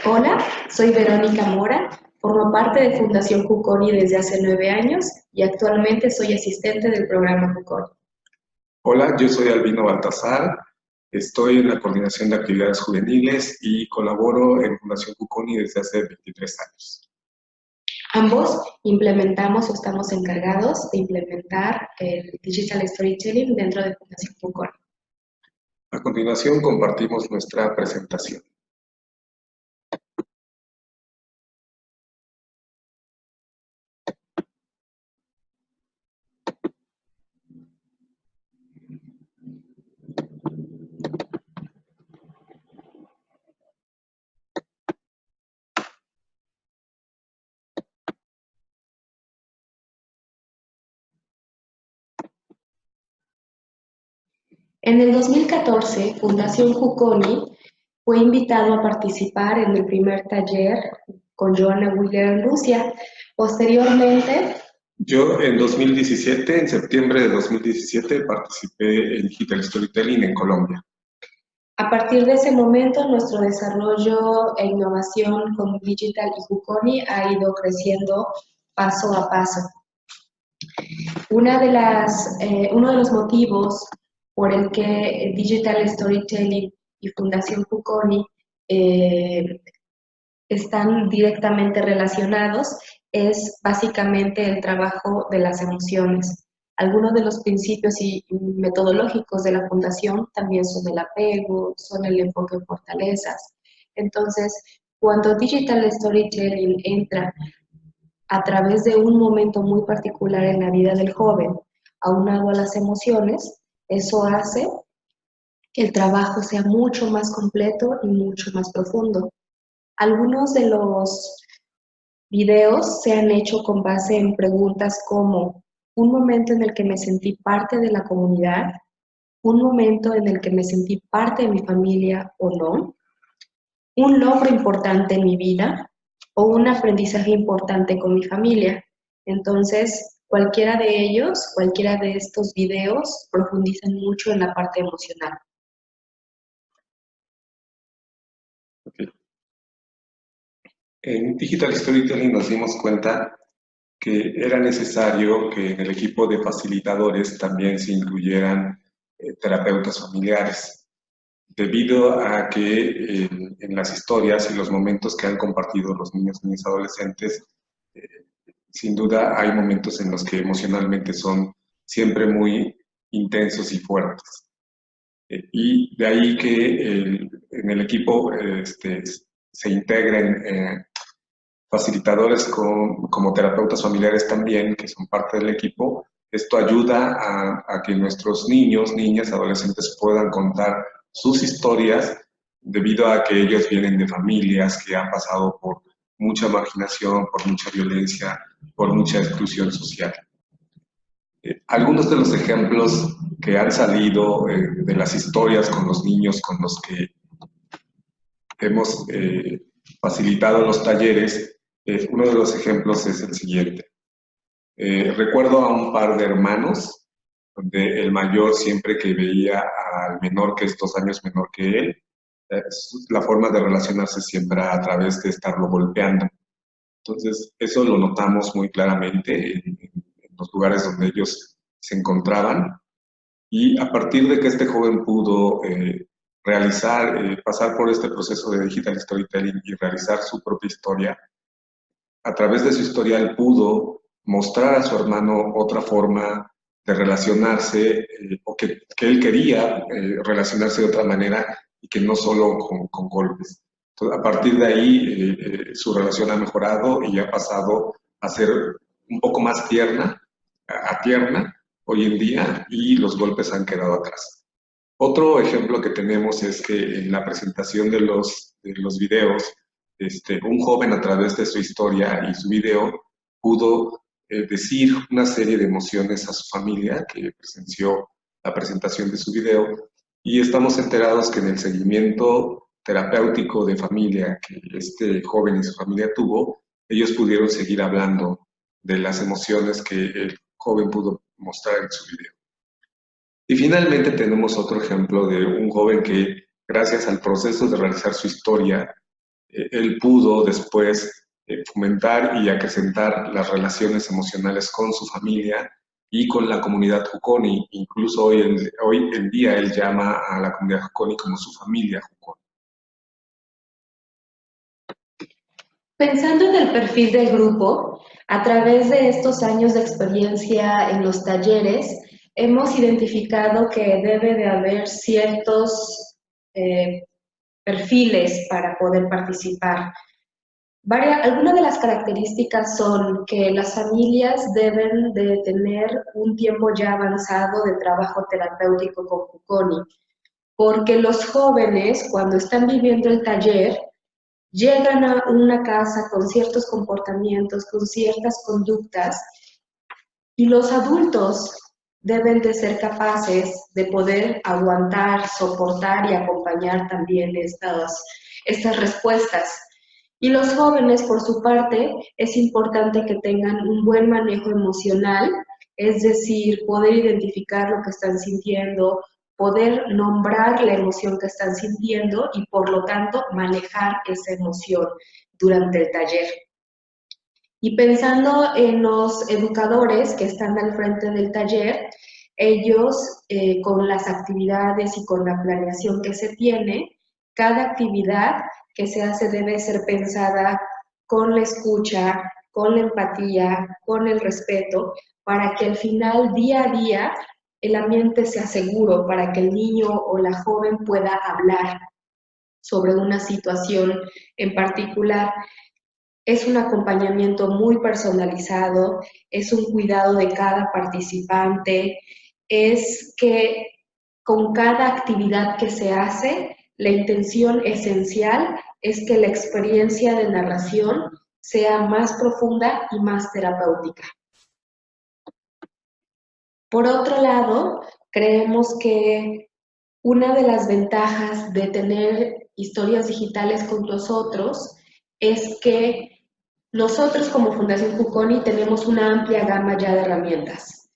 Hola, soy Verónica Mora, formo parte de Fundación Juconi desde hace 9 años y actualmente soy asistente del programa Juconi. Hola, yo soy Albino Baltasar, estoy en la coordinación de actividades juveniles y colaboro en Fundación Cuconi desde hace 23 años. Ambos implementamos o estamos encargados de implementar el Digital Storytelling dentro de Fundación Juconi. A continuación compartimos nuestra presentación. En el 2014, Fundación Juconi fue invitado a participar en el primer taller con Joanna Wheeler en Rusia. Posteriormente, Yo en 2017, en septiembre de 2017, participé en Digital Storytelling en Colombia. a partir de ese momento, nuestro desarrollo e innovación con Digital y Juconi ha ido creciendo paso a paso. Uno de los motivos por el que Digital Storytelling y Fundación Juconi eh, están directamente relacionados es básicamente el trabajo de las emociones. Algunos de los principios y metodológicos de la fundación también son el apego, son el enfoque en fortalezas. Entonces, cuando Digital Storytelling entra a través de un momento muy particular en la vida del joven, aunado a las emociones, eso hace que el trabajo sea mucho más completo y mucho más profundo. Algunos de los videos se han hecho con base en preguntas como un momento en el que me sentí parte de la comunidad, un momento en el que me sentí parte de mi familia o no, un logro importante en mi vida o un aprendizaje importante con mi familia. Entonces, cualquiera de ellos, cualquiera de estos videos profundizan mucho en la parte emocional. Okay. En Digital Storytelling nos dimos cuenta que era necesario que en el equipo de facilitadores también se incluyeran terapeutas familiares, debido a que en las historias y los momentos que han compartido los niños, niñas, adolescentes, eh, sin duda hay momentos en los que emocionalmente son siempre muy intensos y fuertes. Y de ahí que en el equipo se integren facilitadores como terapeutas familiares también, que son parte del equipo. Esto ayuda a que nuestros niños, niñas, adolescentes puedan contar sus historias debido a que ellos vienen de familias que han pasado por mucha marginación, por mucha violencia, por mucha exclusión social. Algunos de los ejemplos que han salido de las historias con los niños con los que hemos facilitado los talleres, uno de los ejemplos es el siguiente. Recuerdo a un par de hermanos, donde el mayor siempre que veía al menor, que es 2 años menor que él, la forma de relacionarse siempre a través de estarlo golpeando. Entonces, eso lo notamos muy claramente en los lugares donde ellos se encontraban. Y a partir de que este joven pudo pasar por este proceso de digital storytelling y realizar su propia historia, a través de su historia él pudo mostrar a su hermano otra forma de relacionarse o que él quería relacionarse de otra manera y que no solo con golpes. Entonces, a partir de ahí su relación ha mejorado y ha pasado a ser un poco más tierna, a tierna hoy en día, y los golpes han quedado atrás. Otro ejemplo que tenemos es que en la presentación de los videos, un joven a través de su historia y su video pudo decir una serie de emociones a su familia que presenció la presentación de su video, y estamos enterados que en el seguimiento terapéutico de familia que este joven y su familia tuvo, ellos pudieron seguir hablando de las emociones que el joven pudo mostrar en su video. Y finalmente tenemos otro ejemplo de un joven que, gracias al proceso de realizar su historia, él pudo después fomentar y acrecentar las relaciones emocionales con su familia y con la comunidad Jukoni. Incluso hoy en día él llama a la comunidad Jukoni como su familia Jukoni. Pensando en el perfil del grupo, a través de estos años de experiencia en los talleres, hemos identificado que debe de haber ciertos perfiles para poder participar. Algunas de las características son que las familias deben de tener un tiempo ya avanzado de trabajo terapéutico con Jukoni, porque los jóvenes, cuando están viviendo el taller, llegan a una casa con ciertos comportamientos, con ciertas conductas, y los adultos deben de ser capaces de poder aguantar, soportar y acompañar también estas respuestas. Y los jóvenes, por su parte, es importante que tengan un buen manejo emocional, es decir, poder identificar lo que están sintiendo, poder nombrar la emoción que están sintiendo y, por lo tanto, manejar esa emoción durante el taller. Y pensando en los educadores que están al frente del taller, ellos con las actividades y con la planeación que se tiene, cada actividad que se hace debe ser pensada con la escucha, con la empatía, con el respeto, para que al final, día a día, el ambiente sea seguro, para que el niño o la joven pueda hablar sobre una situación en particular. Es un acompañamiento muy personalizado, es un cuidado de cada participante, es que con cada actividad que se hace, la intención esencial es que la experiencia de narración sea más profunda y más terapéutica. Por otro lado, creemos que una de las ventajas de tener historias digitales con nosotros es que nosotros como Fundación Jukoni tenemos una amplia gama ya de herramientas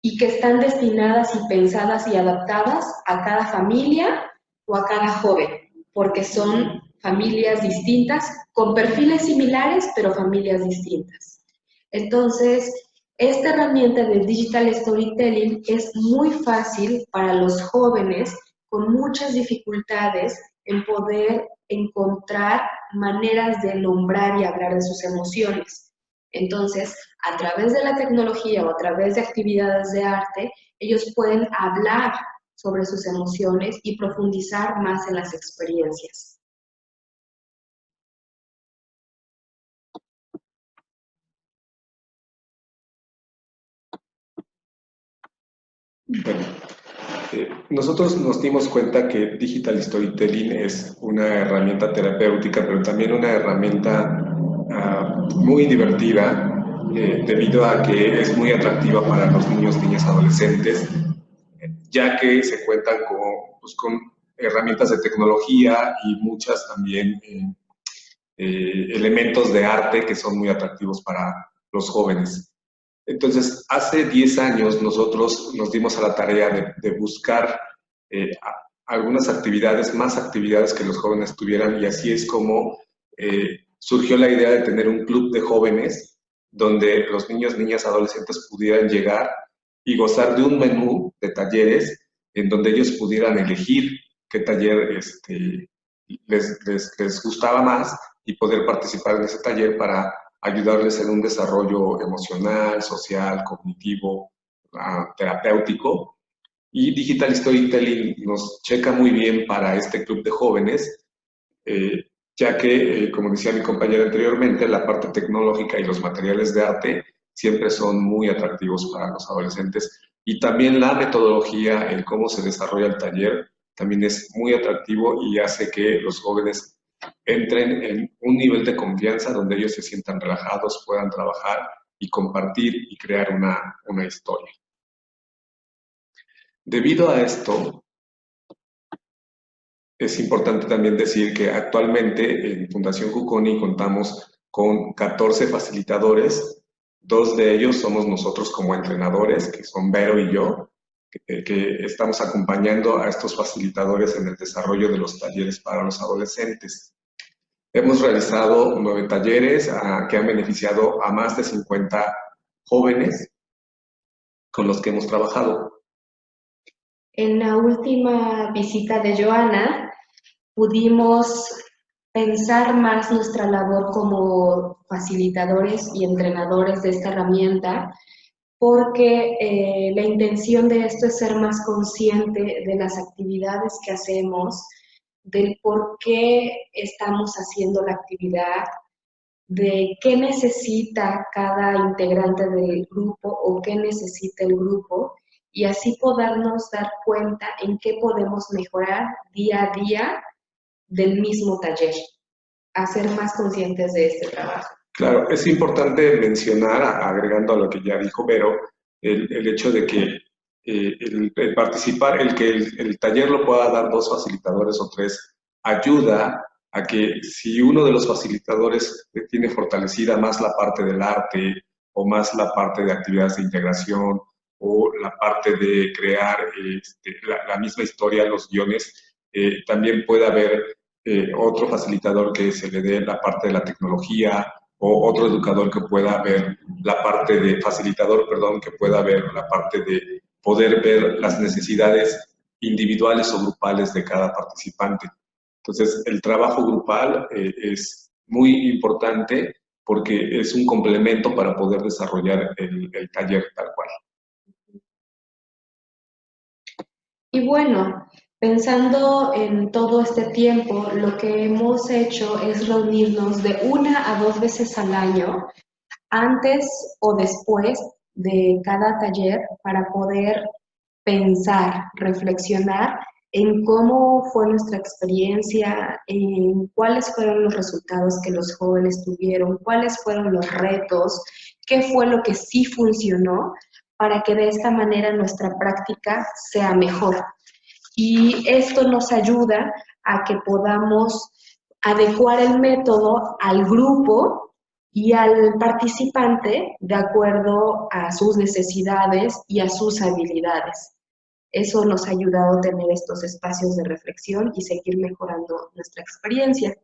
y que están destinadas y pensadas y adaptadas a cada familia o a cada joven, porque son familias distintas, con perfiles similares, pero familias distintas. Entonces, esta herramienta de Digital Storytelling es muy fácil para los jóvenes con muchas dificultades en poder encontrar maneras de nombrar y hablar de sus emociones. Entonces, a través de la tecnología o a través de actividades de arte, ellos pueden hablar sobre sus emociones y profundizar más en las experiencias. Bueno, nosotros nos dimos cuenta que Digital Storytelling es una herramienta terapéutica, pero también una herramienta muy divertida, debido a que es muy atractiva para los niños, niñas, adolescentes, ya que se cuentan con herramientas de tecnología y muchas también elementos de arte que son muy atractivos para los jóvenes. Entonces, hace 10 años nosotros nos dimos a la tarea de buscar algunas actividades, más actividades que los jóvenes tuvieran, y así es como surgió la idea de tener un club de jóvenes donde los niños, niñas, adolescentes pudieran llegar y gozar de un menú de talleres en donde ellos pudieran elegir qué taller les gustaba más y poder participar en ese taller para ayudarles en un desarrollo emocional, social, cognitivo, terapéutico. Y Digital Storytelling nos checa muy bien para este club de jóvenes, ya que, como decía mi compañera anteriormente, la parte tecnológica y los materiales de arte siempre son muy atractivos para los adolescentes. Y también la metodología, el cómo se desarrolla el taller, también es muy atractivo y hace que los jóvenes entren en un nivel de confianza donde ellos se sientan relajados, puedan trabajar y compartir y crear una historia. Debido a esto, es importante también decir que actualmente en Fundación Jukoni contamos con 14 facilitadores, 2 de ellos somos nosotros como entrenadores, que son Vero y yo, que estamos acompañando a estos facilitadores en el desarrollo de los talleres para los adolescentes. Hemos realizado 9 talleres que han beneficiado a más de 50 jóvenes con los que hemos trabajado. En la última visita de Joana, pudimos pensar más nuestra labor como facilitadores y entrenadores de esta herramienta, porque la intención de esto es ser más consciente de las actividades que hacemos, del por qué estamos haciendo la actividad, de qué necesita cada integrante del grupo o qué necesita el grupo, y así podernos dar cuenta en qué podemos mejorar día a día del mismo taller, a ser más conscientes de este trabajo. Claro, es importante mencionar, agregando a lo que ya dijo Vero, el hecho de que el participar, el que el taller lo pueda dar 2 facilitadores o 3, ayuda a que si uno de los facilitadores tiene fortalecida más la parte del arte o más la parte de actividades de integración o la parte de crear la misma historia, los guiones, también puede haber otro facilitador que se le dé la parte de la tecnología o otro educador que pueda ver la parte de facilitador, perdón, que pueda ver la parte de poder ver las necesidades individuales o grupales de cada participante. Entonces, el trabajo grupal es muy importante porque es un complemento para poder desarrollar el taller tal cual. Y bueno, pensando en todo este tiempo, lo que hemos hecho es reunirnos de 1 a 2 veces al año, antes o después de cada taller, para poder pensar, reflexionar en cómo fue nuestra experiencia, en cuáles fueron los resultados que los jóvenes tuvieron, cuáles fueron los retos, qué fue lo que sí funcionó, para que de esta manera nuestra práctica sea mejor. Y esto nos ayuda a que podamos adecuar el método al grupo y al participante de acuerdo a sus necesidades y a sus habilidades. Eso nos ha ayudado a tener estos espacios de reflexión y seguir mejorando nuestra experiencia.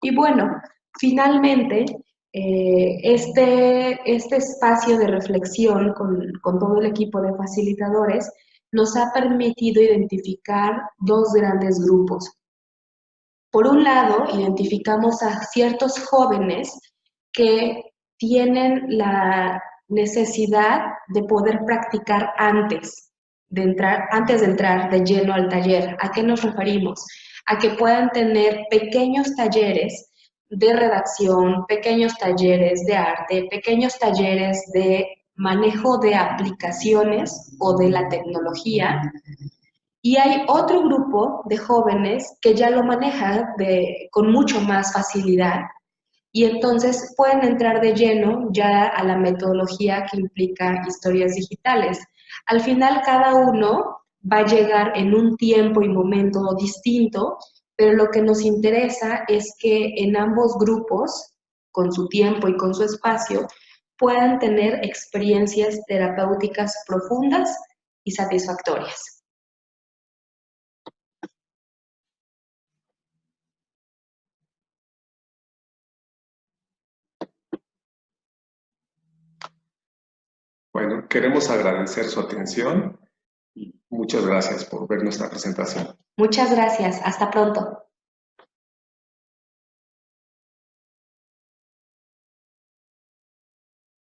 Y bueno, finalmente, este espacio de reflexión con todo el equipo de facilitadores nos ha permitido identificar 2 grandes grupos. Por un lado, identificamos a ciertos jóvenes que tienen la necesidad de poder practicar antes de entrar de lleno al taller. ¿A qué nos referimos? A que puedan tener pequeños talleres de redacción, pequeños talleres de arte, pequeños talleres de manejo de aplicaciones o de la tecnología. Y hay otro grupo de jóvenes que ya lo manejan con mucho más facilidad, y entonces pueden entrar de lleno ya a la metodología que implica historias digitales. Al final, cada uno va a llegar en un tiempo y momento distinto, pero lo que nos interesa es que en ambos grupos, con su tiempo y con su espacio, puedan tener experiencias terapéuticas profundas y satisfactorias. Bueno, queremos agradecer su atención y muchas gracias por ver nuestra presentación. Muchas gracias. Hasta pronto.